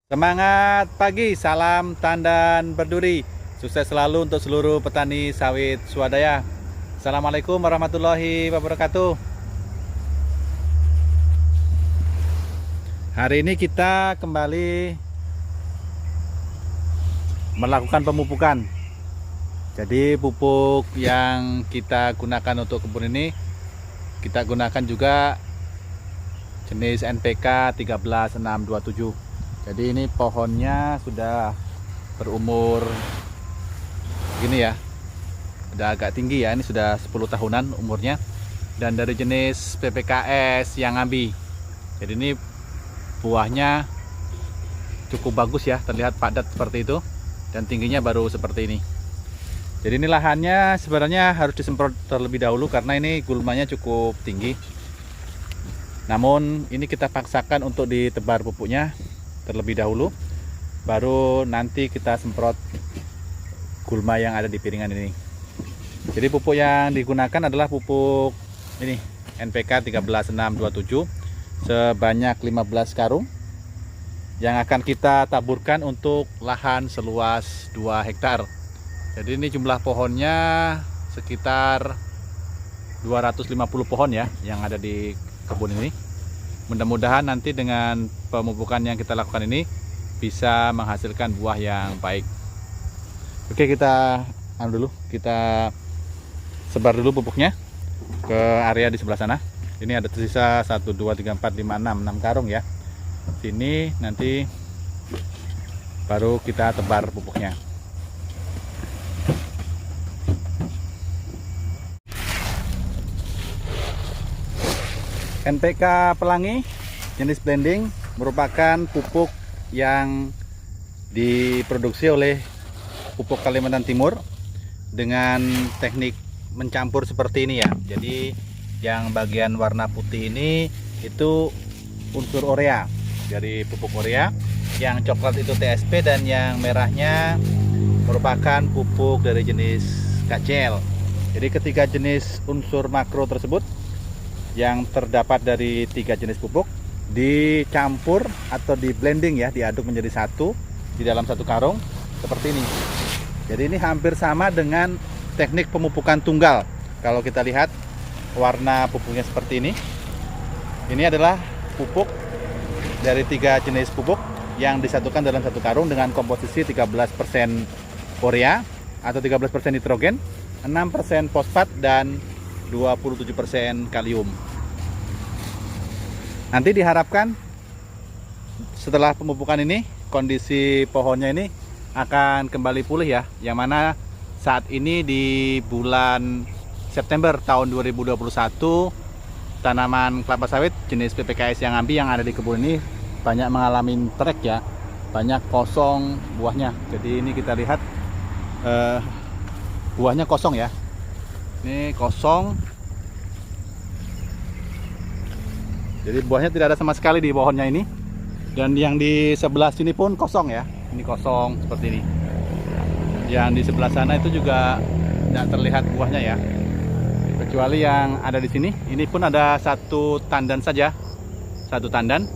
Semangat pagi, salam tandan berduri. Sukses selalu untuk seluruh petani sawit swadaya. Assalamualaikum warahmatullahi wabarakatuh. Hari ini kita kembali melakukan pemupukan. Jadi pupuk yang kita gunakan untuk kebun ini, kita gunakan juga jenis NPK 13627. Jadi ini pohonnya sudah berumur gini ya, udah agak tinggi ya, ini sudah 10 tahunan umurnya, dan dari jenis PPKS yang ambi. Jadi ini buahnya cukup bagus ya, terlihat padat seperti itu, dan tingginya baru seperti ini. Jadi ini lahannya sebenarnya harus disemprot terlebih dahulu karena ini gulmanya cukup tinggi. Namun ini kita paksakan untuk ditebar pupuknya terlebih dahulu, baru nanti kita semprot gulma yang ada di piringan ini. Jadi pupuk yang digunakan adalah pupuk ini NPK 13627 sebanyak 15 karung yang akan kita taburkan untuk lahan seluas 2 hektar. Jadi ini jumlah pohonnya sekitar 250 pohon ya yang ada di kebun ini. Mudah-mudahan nanti dengan pemupukan yang kita lakukan ini bisa menghasilkan buah yang baik. Oke, kita kita sebar dulu pupuknya ke area di sebelah sana. Ini ada tersisa 1, 2, 3, 4, 5, 6 karung ya. Sini nanti baru kita tebar pupuknya. NPK Pelangi jenis blending merupakan pupuk yang diproduksi oleh Pupuk Kalimantan Timur dengan teknik mencampur seperti ini ya. Jadi yang bagian warna putih ini itu unsur urea dari pupuk urea, yang coklat itu TSP, dan yang merahnya merupakan pupuk dari jenis KCl. Jadi ketiga jenis unsur makro tersebut yang terdapat dari 3 jenis pupuk dicampur atau di blending ya, diaduk menjadi satu di dalam satu karung seperti ini. Jadi ini hampir sama dengan teknik pemupukan tunggal. Kalau kita lihat warna pupuknya seperti ini. Ini adalah pupuk dari 3 jenis pupuk yang disatukan dalam satu karung dengan komposisi 13% urea atau 13% nitrogen, 6% fosfat, dan 27% kalium. Nanti diharapkan setelah pemupukan ini kondisi pohonnya ini akan kembali pulih ya, yang mana saat ini di bulan September tahun 2021 tanaman kelapa sawit jenis PPKS yang ambi yang ada di kebun ini banyak mengalami trek ya, banyak kosong buahnya. Jadi ini kita lihat buahnya kosong ya. Ini kosong. Jadi buahnya tidak ada sama sekali di pohonnya ini. Dan yang di sebelah sini pun kosong ya. Ini kosong seperti ini. Yang di sebelah sana itu juga tidak terlihat buahnya ya. Kecuali yang ada di sini. Ini pun ada satu tandan saja. Satu tandan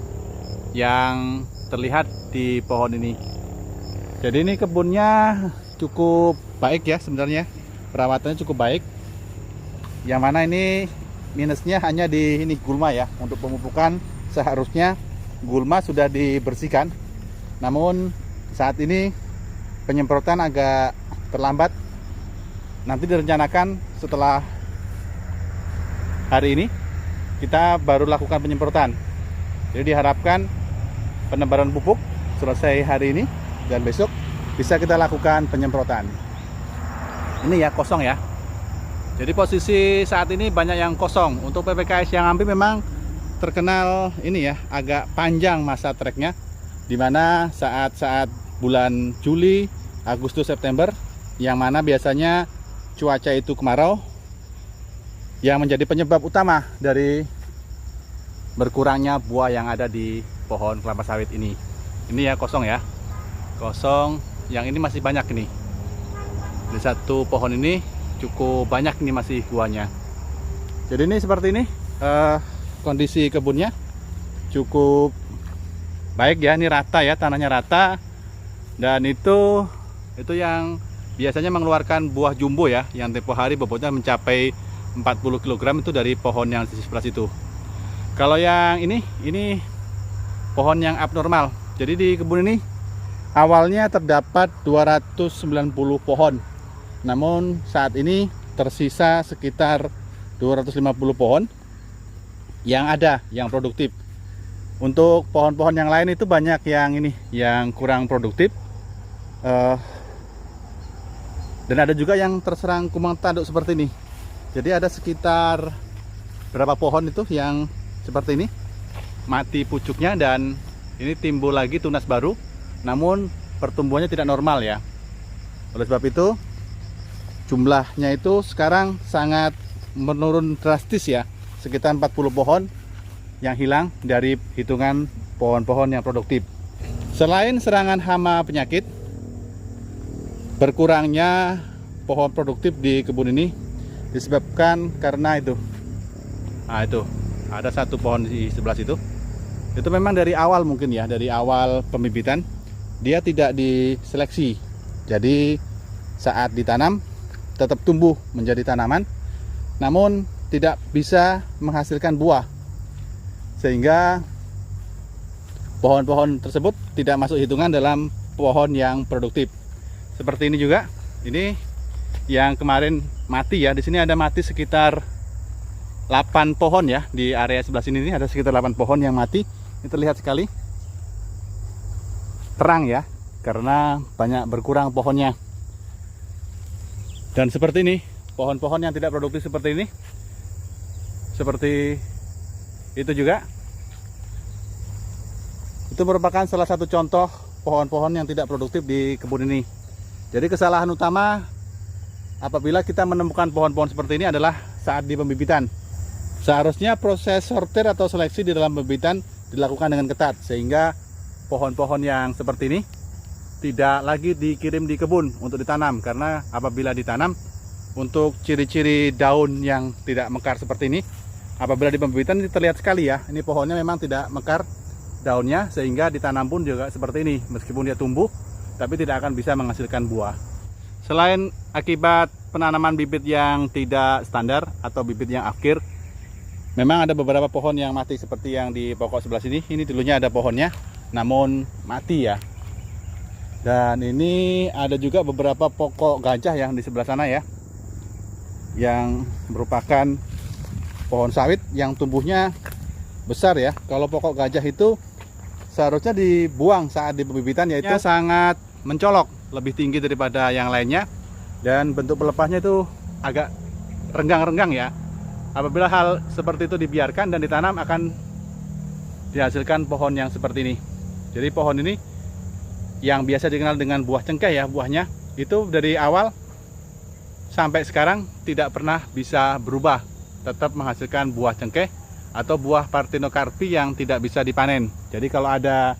yang terlihat di pohon ini. Jadi ini kebunnya cukup baik ya sebenarnya. Perawatannya cukup baik. Yang mana ini minusnya hanya di ini gulma ya. Untuk pemupukan seharusnya gulma sudah dibersihkan, namun saat ini penyemprotan agak terlambat. Nanti direncanakan setelah hari ini kita baru lakukan penyemprotan. Jadi diharapkan penebaran pupuk selesai hari ini dan besok bisa kita lakukan penyemprotan. Ini ya kosong ya. Jadi posisi saat ini banyak yang kosong. Untuk PPKS yang ambi memang terkenal ini ya, agak panjang masa treknya, dimana saat-saat bulan Juli, Agustus, September, yang mana biasanya cuaca itu kemarau, yang menjadi penyebab utama dari berkurangnya buah yang ada di pohon kelapa sawit ini. Ini ya kosong ya, kosong. Yang ini masih banyak ini. Di satu pohon ini cukup banyak ini masih buahnya. Jadi ini seperti ini kondisi kebunnya, cukup baik ya, ini rata ya, tanahnya rata. Dan itu yang biasanya mengeluarkan buah jumbo ya, yang tempo hari bobotnya mencapai 40 kg itu dari pohon yang di sebelah situ. Kalau yang ini pohon yang abnormal. Jadi di kebun ini awalnya terdapat 290 pohon. Namun saat ini tersisa sekitar 250 pohon yang ada, yang produktif. Untuk pohon-pohon yang lain itu banyak yang yang kurang produktif. Dan ada juga yang terserang kuman tanduk seperti ini. Jadi ada sekitar berapa pohon itu yang seperti ini, mati pucuknya, dan ini timbul lagi tunas baru. Namun pertumbuhannya tidak normal ya. Oleh sebab itu jumlahnya itu sekarang sangat menurun drastis ya, sekitar 40 pohon yang hilang dari hitungan pohon-pohon yang produktif. Selain serangan hama penyakit, berkurangnya pohon produktif di kebun ini disebabkan karena itu. Nah, itu ada satu pohon di sebelah situ. Itu memang dari awal mungkin ya, dari awal pembibitan dia tidak diseleksi. Jadi saat ditanam tetap tumbuh menjadi tanaman, namun tidak bisa menghasilkan buah, sehingga pohon-pohon tersebut tidak masuk hitungan dalam pohon yang produktif. Seperti ini juga, ini yang kemarin mati ya. Di sini ada mati sekitar 8 pohon ya. Di area sebelah sini ini ada sekitar 8 pohon yang mati. Ini terlihat sekali terang ya, karena banyak berkurang pohonnya. Dan seperti ini, pohon-pohon yang tidak produktif seperti ini, seperti itu juga, itu merupakan salah satu contoh pohon-pohon yang tidak produktif di kebun ini. Jadi kesalahan utama apabila kita menemukan pohon-pohon seperti ini adalah saat di pembibitan. Seharusnya proses sortir atau seleksi di dalam pembibitan dilakukan dengan ketat, sehingga pohon-pohon yang seperti ini tidak lagi dikirim di kebun untuk ditanam. Karena apabila ditanam, untuk ciri-ciri daun yang tidak mekar seperti ini, apabila di pembibitan ini terlihat sekali ya, ini pohonnya memang tidak mekar daunnya, sehingga ditanam pun juga seperti ini. Meskipun dia tumbuh, tapi tidak akan bisa menghasilkan buah. Selain akibat penanaman bibit yang tidak standar atau bibit yang akhir, memang ada beberapa pohon yang mati seperti yang di pokok sebelah sini. Ini dulunya ada pohonnya, namun mati ya. Dan ini ada juga beberapa pokok gajah yang di sebelah sana ya, yang merupakan pohon sawit yang tumbuhnya besar ya. Kalau pokok gajah itu seharusnya dibuang saat di pembibitan, yaitu sangat mencolok, lebih tinggi daripada yang lainnya, dan bentuk pelepahnya itu agak renggang-renggang ya. Apabila hal seperti itu dibiarkan dan ditanam, akan dihasilkan pohon yang seperti ini. Jadi pohon ini yang biasa dikenal dengan buah cengkeh ya, buahnya itu dari awal sampai sekarang tidak pernah bisa berubah, tetap menghasilkan buah cengkeh atau buah Parthenocarpi yang tidak bisa dipanen. Jadi kalau ada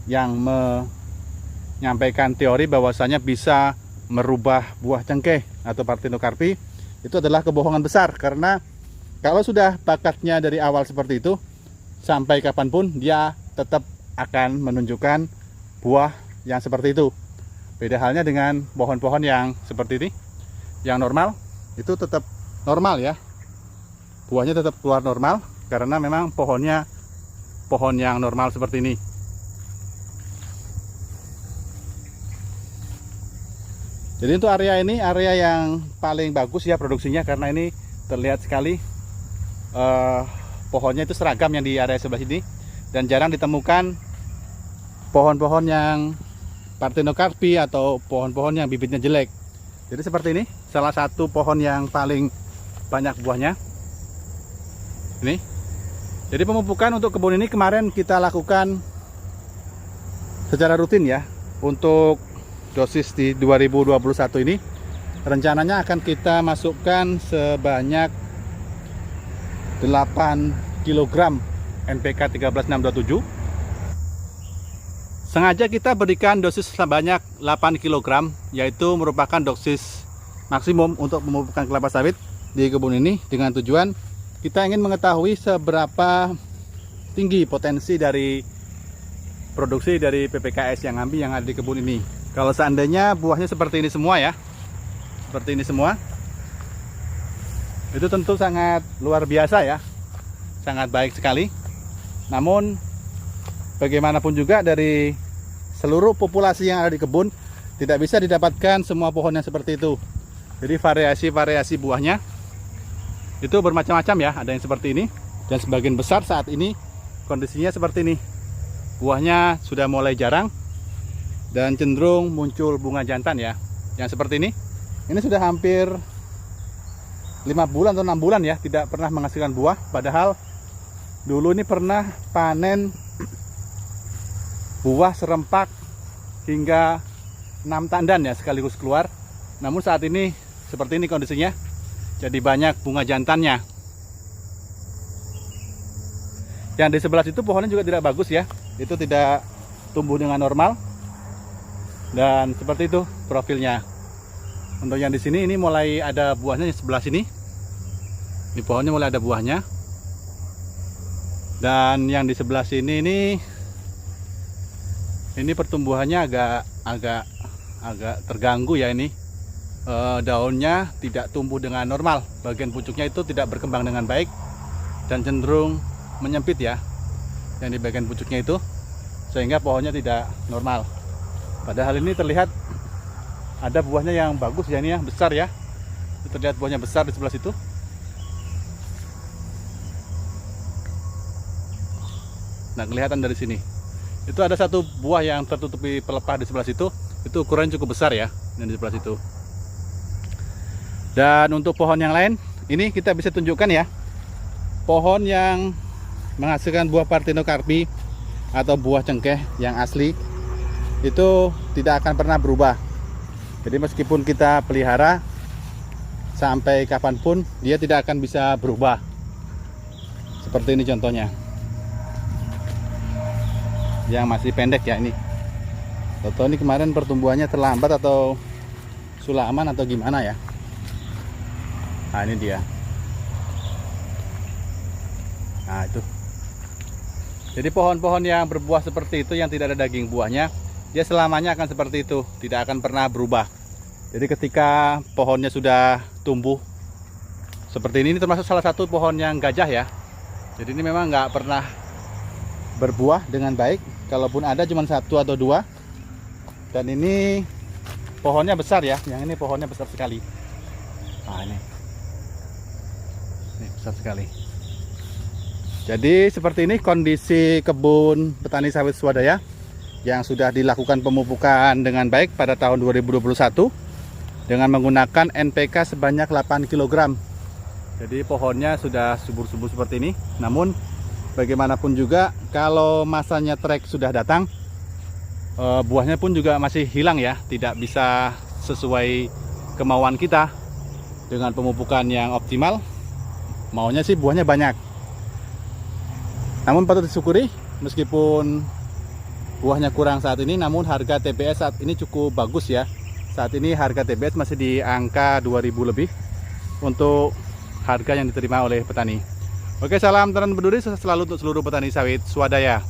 yang menyampaikan teori bahwasanya bisa merubah buah cengkeh atau Parthenocarpi, itu adalah kebohongan besar. Karena kalau sudah bakatnya dari awal seperti itu, sampai kapanpun dia tetap akan menunjukkan buah yang seperti itu. Beda halnya dengan pohon-pohon yang seperti ini, yang normal, itu tetap normal ya, buahnya tetap keluar normal, karena memang pohonnya pohon yang normal seperti ini. Jadi untuk area ini area yang paling bagus ya produksinya, karena ini terlihat sekali pohonnya itu seragam yang di area sebelah sini, dan jarang ditemukan pohon-pohon yang Parthenocarpi atau pohon-pohon yang bibitnya jelek. Jadi seperti ini, salah satu pohon yang paling banyak buahnya. Ini. Jadi pemupukan untuk kebun ini kemarin kita lakukan secara rutin ya. Untuk dosis di 2021 ini rencananya akan kita masukkan sebanyak 8 kg NPK 13627. Sengaja kita berikan dosis sebanyak 8 kg, yaitu merupakan dosis maksimum untuk pemupukan kelapa sawit di kebun ini, dengan tujuan kita ingin mengetahui seberapa tinggi potensi dari produksi dari PPKS yang Ambi yang ada di kebun ini. Kalau seandainya buahnya seperti ini semua ya, seperti ini semua, itu tentu sangat luar biasa ya, sangat baik sekali. Namun bagaimanapun juga dari seluruh populasi yang ada di kebun tidak bisa didapatkan semua pohon yang seperti itu. Jadi variasi-variasi buahnya itu bermacam-macam ya, ada yang seperti ini, dan sebagian besar saat ini kondisinya seperti ini. Buahnya sudah mulai jarang dan cenderung muncul bunga jantan ya. Yang seperti ini sudah hampir 5 bulan atau 6 bulan ya tidak pernah menghasilkan buah. Padahal dulu ini pernah panen buah serempak hingga 6 tandan ya sekaligus keluar. Namun saat ini seperti ini kondisinya, jadi banyak bunga jantannya. Yang di sebelah situ pohonnya juga tidak bagus ya, itu tidak tumbuh dengan normal. Dan seperti itu profilnya. Untuk yang di sini ini mulai ada buahnya di sebelah sini. Ini pohonnya mulai ada buahnya. Dan yang di sebelah sini ini pertumbuhannya agak terganggu ya ini. Daunnya tidak tumbuh dengan normal. Bagian pucuknya itu tidak berkembang dengan baik dan cenderung menyempit ya. Yang di bagian pucuknya itu, sehingga pohonnya tidak normal. Padahal ini terlihat ada buahnya yang bagus ya, ini ya, besar ya. Terlihat buahnya besar di sebelah situ. Nah, kelihatan dari sini. Itu ada satu buah yang tertutupi pelepah di sebelah situ. Itu ukurannya cukup besar ya, yang di sebelah situ. Dan untuk pohon yang lain, ini kita bisa tunjukkan ya. Pohon yang menghasilkan buah Parthenocarpi atau buah cengkeh yang asli itu tidak akan pernah berubah. Jadi meskipun kita pelihara sampai kapanpun, dia tidak akan bisa berubah. Seperti ini contohnya, yang masih pendek ya ini. Atau ini kemarin pertumbuhannya terlambat atau sulaman atau gimana ya. Nah ini dia. Nah itu. Jadi pohon-pohon yang berbuah seperti itu yang tidak ada daging buahnya, dia selamanya akan seperti itu, tidak akan pernah berubah. Jadi ketika pohonnya sudah tumbuh seperti ini termasuk salah satu pohon yang gajah ya. Jadi ini memang nggak pernah berbuah dengan baik, kalaupun ada cuma 1 atau 2. Dan ini pohonnya besar ya, yang ini pohonnya besar sekali. Nah ini besar sekali. Jadi seperti ini kondisi kebun petani sawit swadaya yang sudah dilakukan pemupukan dengan baik pada tahun 2021 dengan menggunakan NPK sebanyak 8 kg. Jadi pohonnya sudah subur-subur seperti ini. Namun bagaimanapun juga kalau masanya trek sudah datang, buahnya pun juga masih hilang ya, tidak bisa sesuai kemauan kita dengan pemupukan yang optimal. Maunya sih buahnya banyak. Namun patut disyukuri meskipun buahnya kurang saat ini, namun harga TBS saat ini cukup bagus ya. Saat ini harga TBS masih di angka 2000 lebih untuk harga yang diterima oleh petani. Oke, salam tanam berduri selalu untuk seluruh petani sawit swadaya.